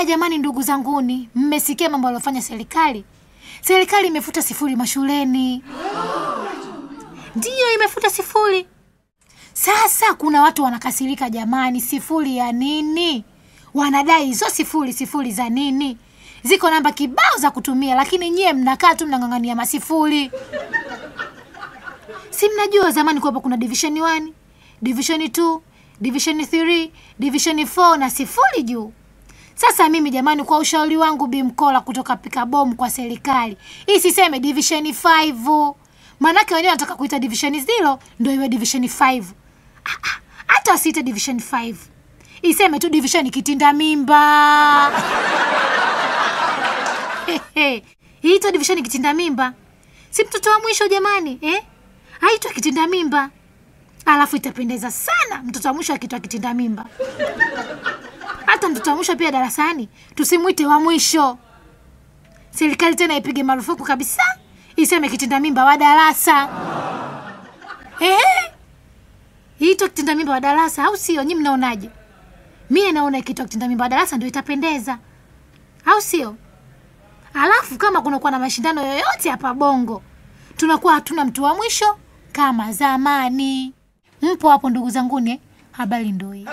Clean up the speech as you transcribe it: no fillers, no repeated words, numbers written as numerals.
Haya jamani ndugu zanguni, mmesikia mambo aliyofanya serikali? Serikali imefuta sifuri mashuleni. Ndio imefuta sifuri. Sasa kuna watu wanakasirika jamani, sifuri ya nini? Wanadai hizo sifuri za nini? Ziko namba kibao za kutumia lakini nyie mnakaa tu mnangangania masifuri. Si mnajua zamani kwa kuna division 1, division 2, division 3, division 4 na sifuri juu. Sasa mimi jamani kwa ushauri wangu Bimkola kutoka Pikabomu kwa serikali, isiseme division 5. Manake wenyewe wanataka kuita division 0 ndio iwe division 5. Hata siite division 5. Iseme tu division kitinda mimba. Hiito division kitinda mimba. Si mtoto wa mwisho jamani, haitwa kitinda mimba. Alafu itapendeza sana mtoto wa mwisho akitwa kitinda mimba. Hata mtoto wa mwisho pia darasani tusimuite wa mwisho. Serikali tena ipige marufuku kabisa, iseme kitinda mimba wa darasa. Hiito kitinda mimba wa darasa au sio? Nyinyi mnaonaje? Mimi naona kitu kitinda mimba wa darasa ndio itapendeza. Au sio? Alafu kama kunakuwa na mashindano yoyote hapa Bongo, tunakuwa hatuna mtu wa mwisho kama zamani. Mpo hapo ndugu zanguni? Habari ndio hii.